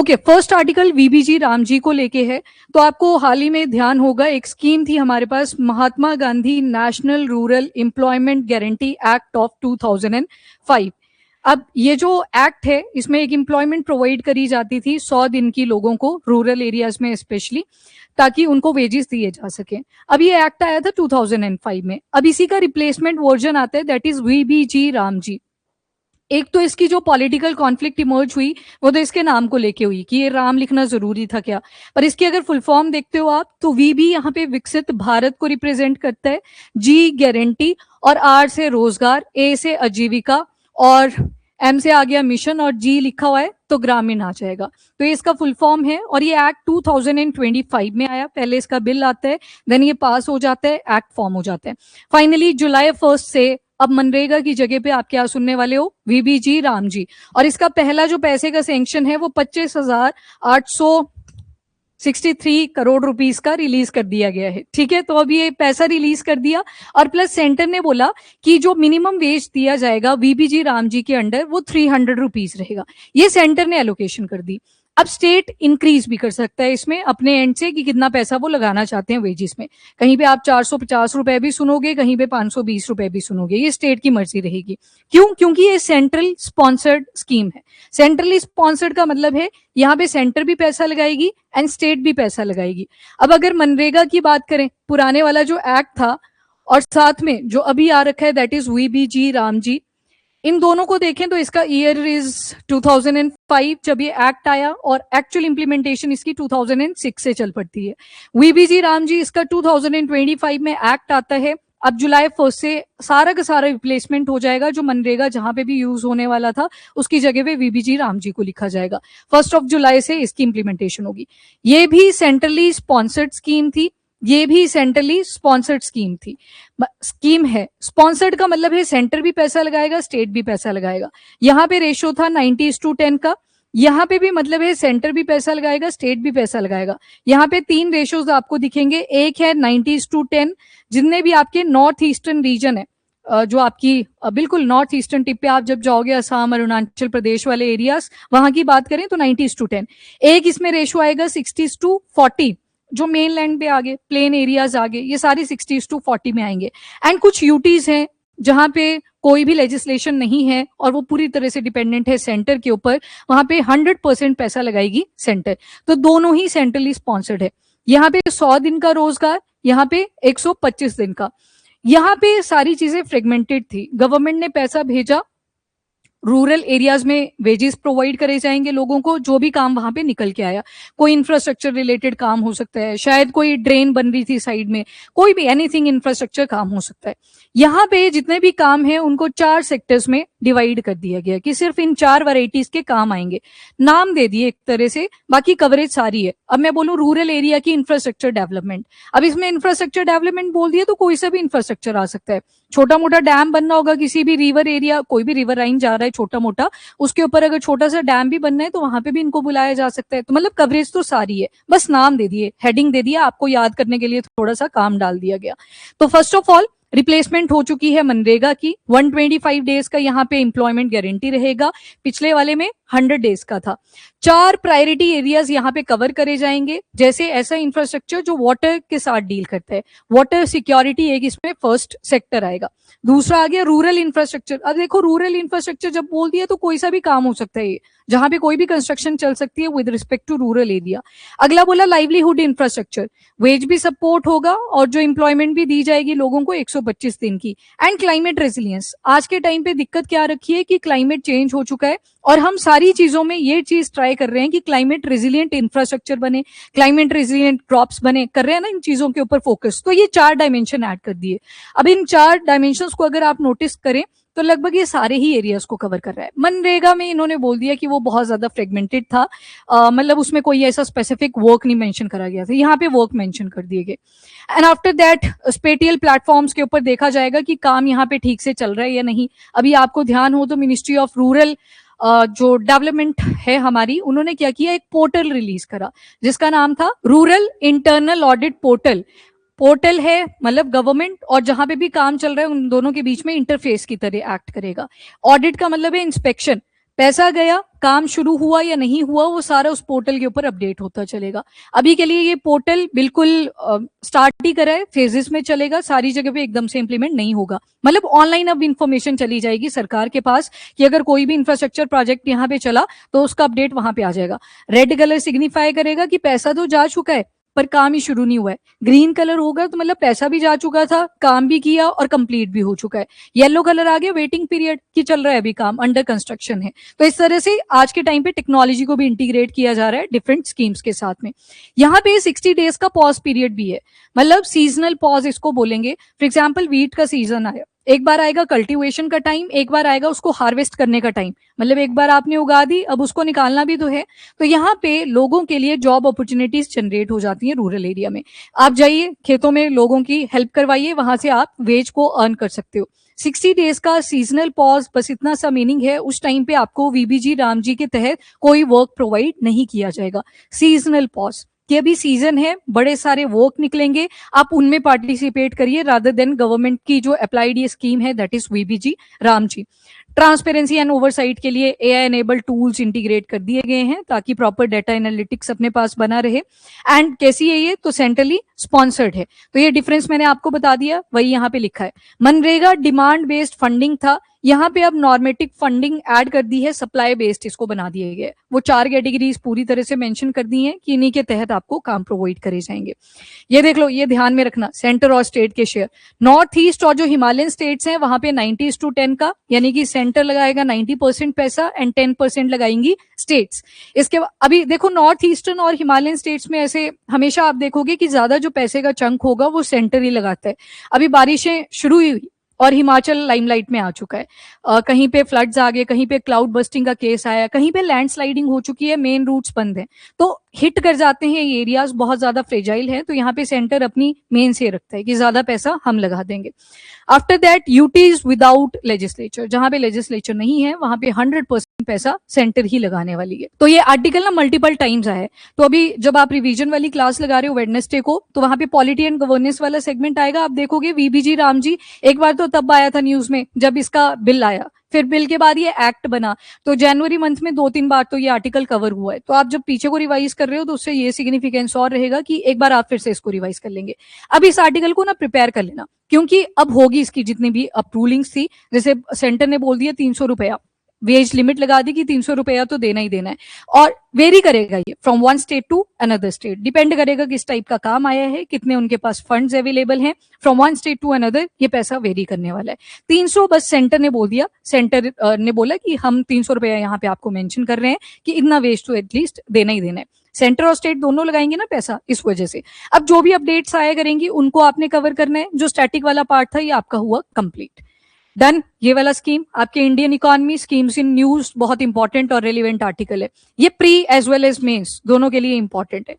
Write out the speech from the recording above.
Okay, first article VBG Ram ji को लेके है। तो आपको हाल ही में ध्यान होगा, एक स्कीम थी हमारे पास, Mahatma Gandhi national rural employment guarantee act of 2005। अब ये जो एक्ट है, इसमें एक एम्प्लॉयमेंट प्रोवाइड करी जाती थी 100 दिन की लोगों को, रूरल एरियाज में स्पेशली, ताकि उनको वेजेस दिए जा सके। अब ये एक्ट आया था 2005 में। अब इसी का रिप्लेसमेंट वर्जन आता है, that is VBG Ram ji. एक तो इसकी जो पॉलिटिकल कॉन्फ्लिक्ट इमर्ज हुई वो तो इसके नाम को लेके हुई कि ये राम लिखना जरूरी था क्या, पर इसकी अगर फुल फॉर्म देखते हो आप तो वी भी यहाँ पे विकसित भारत को रिप्रेजेंट करता है, जी गारंटी, और आर से रोजगार, ए से आजीविका, और एम से आ गया मिशन, और जी लिखा हुआ है तो ग्रामीण आ जाएगा। तो ये इसका फुल फॉर्म है, और ये एक्ट 2025 में आया। पहले इसका बिल आता है, देन ये पास हो जाता है, एक्ट फॉर्म हो जाता है। फाइनली जुलाई 1 से अब मनरेगा की जगह पे आप क्या सुनने वाले हो, वीबीजी राम जी। और इसका पहला जो पैसे का सैंक्शन है वो 25,863 करोड़ रुपीस का रिलीज कर दिया गया है। ठीक है, तो अब ये पैसा रिलीज कर दिया, और प्लस सेंटर ने बोला कि जो मिनिमम वेज दिया जाएगा वीबीजी राम जी के अंडर वो 300 रुपीज रहेगा। ये सेंटर ने एलोकेशन कर दी। अब स्टेट इंक्रीज भी कर सकता है इसमें अपने एंड से कि कितना पैसा वो लगाना चाहते हैं वेजिस में। कहीं पे आप 450 रुपए भी सुनोगे, कहीं पे 520 रुपए भी सुनोगे, ये स्टेट की मर्जी रहेगी। क्यों? क्योंकि ये सेंट्रल स्पॉन्सर्ड स्कीम है। सेंट्रली स्पॉन्सर्ड का मतलब है यहाँ पे सेंटर भी पैसा लगाएगी एंड स्टेट भी पैसा लगाएगी। अब अगर मनरेगा की बात करें, पुराने वाला जो एक्ट था और साथ में जो अभी आ रखा है that is VBG Ram ji, इन दोनों को देखें तो इसका ईयर इज 2005 जब ये एक्ट आया, और एक्चुअल इंप्लीमेंटेशन इसकी 2006 से चल पड़ती है। वीबीजी राम जी इसका 2025 में एक्ट आता है। अब जुलाई 1 से सारा का सारा रिप्लेसमेंट हो जाएगा, जो मनरेगा जहां पे भी यूज होने वाला था उसकी जगह पे वीबीजी राम जी को लिखा जाएगा। 1 जुलाई से इसकी इंप्लीमेंटेशन होगी। ये भी सेंट्रली स्पॉन्सर्ड स्कीम थी, ये भी सेंट्रली स्पॉन्सर्ड स्कीम है। स्पॉन्सर्ड का मतलब है सेंटर भी पैसा लगाएगा, स्टेट भी पैसा लगाएगा। यहाँ पे रेशो था 90:10 का। यहाँ पे भी मतलब है सेंटर भी पैसा लगाएगा, स्टेट भी पैसा लगाएगा। यहाँ पे 3 रेशोज आपको दिखेंगे। एक है 90:10, जितने भी आपके नॉर्थ ईस्टर्न रीजन है, जो आपकी बिल्कुल नॉर्थ ईस्टर्न टिप पे आप जब जाओगे, असम, अरुणाचल प्रदेश वाले एरियाज, वहां की बात करें तो 90:10। एक इसमें रेशो आएगा 60:40, जो मेन लैंड पे आगे प्लेन एरियाज आगे, ये सारी 60:40 में आएंगे। एंड कुछ यूटीज हैं जहां पे कोई भी लेजिस्लेशन नहीं है और वो पूरी तरह से डिपेंडेंट है सेंटर के ऊपर, वहां पे 100% पैसा लगाएगी सेंटर। तो दोनों ही सेंट्रली स्पॉन्सर्ड है। यहाँ पे 100 दिन का रोजगार, यहाँ पे 125 दिन का। यहाँ पे सारी चीजें फ्रेगमेंटेड थी। गवर्नमेंट ने पैसा भेजा, रूरल एरियाज में वेजेस प्रोवाइड करे जाएंगे लोगों को, जो भी काम वहां पे निकल के आया। कोई इंफ्रास्ट्रक्चर रिलेटेड काम हो सकता है, शायद कोई ड्रेन बन रही थी साइड में, कोई भी एनीथिंग इंफ्रास्ट्रक्चर काम हो सकता है। यहाँ पे जितने भी काम है उनको 4 सेक्टर्स में डिवाइड कर दिया गया कि सिर्फ इन 4 वैरायटीज के काम आएंगे। नाम दे दिए एक तरह से, बाकी कवरेज सारी है। अब मैं बोलूं रूरल एरिया की इंफ्रास्ट्रक्चर डेवलपमेंट, अब इसमें इंफ्रास्ट्रक्चर डेवलपमेंट बोल दिया तो कोई सा भी इंफ्रास्ट्रक्चर आ सकता है। छोटा मोटा डैम बनना होगा, किसी भी रिवर एरिया, कोई भी रिवर लाइन जा रहा है छोटा मोटा, उसके ऊपर अगर छोटा सा डैम भी बनना है तो वहां पे भी इनको बुलाया जा सकता है। तो मतलब कवरेज तो सारी है, बस नाम दे दिए, हेडिंग दे दिया, आपको याद करने के लिए थोड़ा सा काम डाल दिया गया। तो फर्स्ट ऑफ ऑल रिप्लेसमेंट हो चुकी है मनरेगा की। 125 डेज का यहाँ पे एम्प्लॉयमेंट गारंटी रहेगा, पिछले वाले में 100 डेज का था। 4 प्रायोरिटी एरियाज यहाँ पे कवर करे जाएंगे, जैसे ऐसा इंफ्रास्ट्रक्चर जो वाटर के साथ डील करता है, वाटर सिक्योरिटी एक इसमें फर्स्ट सेक्टर आएगा। दूसरा आ गया रूरल इंफ्रास्ट्रक्चर। अब देखो रूरल इंफ्रास्ट्रक्चर जब बोल दिया तो कोई सा भी काम हो सकता है, जहां पे कोई भी कंस्ट्रक्शन चल सकती है with respect to rural area. अगला बोला लाइवलीहुड इंफ्रास्ट्रक्चर, वेज भी सपोर्ट होगा और जो एम्प्लॉयमेंट भी दी जाएगी लोगों को 125 दिन की। एंड क्लाइमेट रेजिलियंस, आज के टाइम पे दिक्कत क्या रखी है कि क्लाइमेट चेंज हो चुका है और हम सारी चीजों में ये चीज ट्राई कर रहे हैं कि क्लाइमेट रेजिलियंट इंफ्रास्ट्रक्चर बने, क्लाइमेट रेजिलियंट क्रॉप्स बने, कर रहे हैं ना इन चीजों के ऊपर फोकस। तो ये 4 डायमेंशन ऐड कर दिए। अब इन 4 डायमेंशन को अगर आप नोटिस करें तो लगभग ये सारे ही एरियाज को कवर कर रहा है। मनरेगा में इन्होंने बोल दिया कि वो बहुत ज्यादा फ्रेगमेंटेड था, मतलब उसमें कोई ऐसा स्पेसिफिक वर्क नहीं मेंशन करा गया था, यहाँ पे वर्क मेंशन कर दिए गए। And after that spatial platforms के ऊपर देखा जाएगा कि काम यहाँ पे ठीक से चल रहा है या नहीं। अभी आपको ध्यान हो तो मिनिस्ट्री ऑफ रूरल जो डेवलपमेंट है हमारी, उन्होंने क्या किया, एक पोर्टल रिलीज करा जिसका नाम था rural internal audit portal. Portal है मतलब गवर्नमेंट और जहां पे भी काम चल रहा है उन दोनों के बीच में इंटरफेस की तरह एक्ट करेगा। ऑडिट का मतलब है इंस्पेक्शन, पैसा गया, काम शुरू हुआ या नहीं हुआ, वो सारा उस पोर्टल के ऊपर अपडेट होता चलेगा। अभी के लिए ये पोर्टल बिल्कुल स्टार्ट ही करा है, फेजेस में चलेगा, सारी जगह पे एकदम से इंप्लीमेंट नहीं होगा। मतलब ऑनलाइन अब इंफॉर्मेशन चली जाएगी सरकार के पास कि अगर कोई भी इंफ्रास्ट्रक्चर प्रोजेक्ट यहाँ पे चला तो उसका अपडेट वहां पे आ जाएगा। रेड कलर सिग्निफाई करेगा कि पैसा तो जा चुका है पर काम ही शुरू नहीं हुआ है। ग्रीन कलर होगा तो मतलब पैसा भी जा चुका था, काम भी किया और कंप्लीट भी हो चुका है। येलो कलर आ गया वेटिंग पीरियड की, चल रहा है अभी काम, अंडर कंस्ट्रक्शन है। तो इस तरह से आज के टाइम पे टेक्नोलॉजी को भी इंटीग्रेट किया जा रहा है डिफरेंट स्कीम्स के साथ में। यहाँ पे 60 डेज का पॉज पीरियड भी है, मतलब सीजनल पॉज इसको बोलेंगे। फॉर एग्जाम्पल वीट का सीजन आया, एक बार आएगा कल्टीवेशन का टाइम, एक बार आएगा उसको हार्वेस्ट करने का टाइम। मतलब एक बार आपने उगा दी, अब उसको निकालना भी तो है। तो यहाँ पे लोगों के लिए जॉब अपॉर्चुनिटीज जनरेट हो जाती है रूरल एरिया में। आप जाइए खेतों में, लोगों की हेल्प करवाइए, वहां से आप वेज को अर्न कर सकते हो। 60 डेज का सीजनल पॉज, बस इतना सा मीनिंग है। उस टाइम पे आपको वीबीजी रामजी के तहत कोई वर्क प्रोवाइड नहीं किया जाएगा। सीजनल पॉज कि अभी सीजन है, बड़े सारे वर्क निकलेंगे, आप उनमें पार्टिसिपेट करिए रादर देन गवर्नमेंट की जो अप्लाइड ये स्कीम है that is VBG Ramji. Transparency and oversight के लिए एआई एनेबल्ड टूल्स इंटीग्रेट कर दिए गए हैं ताकि प्रॉपर डाटा एनालिटिक्स अपने पास बना रहे। एंड कैसी है ये, तो सेंट्रली स्पॉन्सर्ड है। तो ये डिफरेंस मैंने आपको बता दिया, वही यहाँ पे लिखा है। मनरेगा डिमांड बेस्ड फंडिंग था, यहाँ पे अब नॉर्मेटिव फंडिंग ऐड कर दी है, सप्लाई बेस्ड इसको बना दिए गए। वो 4 कैटेगरीज पूरी तरह से मेंशन कर दी हैं कि इन्हीं के तहत आपको काम प्रोवाइड करे जाएंगे। ये देख लो, ये ध्यान में रखना, सेंटर और स्टेट के शेयर। नॉर्थ ईस्ट और जो हिमालयन स्टेट्स हैं वहां पे 90:10 का, यानी कि सेंटर लगाएगा 90% पैसा एंड 10% लगाएंगी स्टेट्स। इसके अभी देखो नॉर्थ ईस्टर्न और हिमालयन स्टेट्स में ऐसे हमेशा आप देखोगे कि ज्यादा जो पैसे का चंक होगा वो सेंटर ही लगाता है। अभी बारिशें शुरू हुई और हिमाचल लाइमलाइट में आ चुका है। कहीं पे फ्लड्स आ गए, कहीं पे क्लाउड बस्टिंग का केस आया, कहीं पे लैंडस्लाइडिंग हो चुकी है, मेन रूट्स बंद हैं। तो हिट कर जाते हैं ये एरियाज, बहुत ज्यादा फ्रेजाइल है। तो यहाँ पे सेंटर अपनी मेन से रखता है कि ज्यादा पैसा हम लगा देंगे। After that UTs without legislature, जहां पे लेजिस्लेचर नहीं है वहां पे 100% पैसा सेंटर ही लगाने वाली है। तो ये आर्टिकल ना मल्टीपल टाइम्स आया है। तो अभी जब आप रिवीजन वाली क्लास लगा रहे हो वेडनेसडे को, तो वहां पे पॉलिटी एंड गवर्नेंस वाला सेगमेंट आएगा, आप देखोगे वीबीजी रामजी। एक बार तो तब आया था न्यूज में जब इसका बिल आया, फिर बिल के बाद ये एक्ट बना। तो जनवरी मंथ में 2-3 बार तो ये आर्टिकल कवर हुआ है। तो आप जब पीछे को रिवाइज कर रहे हो तो उससे ये सिग्निफिकेंस और रहेगा कि एक बार आप फिर से इसको रिवाइज कर लेंगे। अब इस आर्टिकल को ना प्रिपेयर कर लेना, क्योंकि अब होगी इसकी जितनी भी अप्रूवलिंग्स थी। जैसे सेंटर ने बोल दिया 300 रुपया, वेज लिमिट लगा दी कि 300 रुपया तो देना ही देना है। और वेरी करेगा ये from one state to another state, depend करेगा किस टाइप का काम आया है, कितने उनके पास फंड्स अवेलेबल हैं। From one state to another ये पैसा वेरी करने वाला है। 300 बस सेंटर ने बोल दिया, सेंटर ने बोला कि हम 300 रुपया यहाँ पे आपको मेंशन कर रहे हैं कि इतना वेज तो एटलीस्ट देना ही देना है। सेंटर और स्टेट दोनों लगाएंगे ना पैसा, इस वजह से अब जो भी अपडेट्स आया करेंगी उनको आपने कवर करना है। जो स्टैटिक वाला पार्ट था ये आपका हुआ कंप्लीट, डन। ये वाला स्कीम आपके Indian economy schemes in news बहुत इंपॉर्टेंट और रेलिवेंट आर्टिकल है। ये pre as well as mains दोनों के लिए इंपॉर्टेंट है।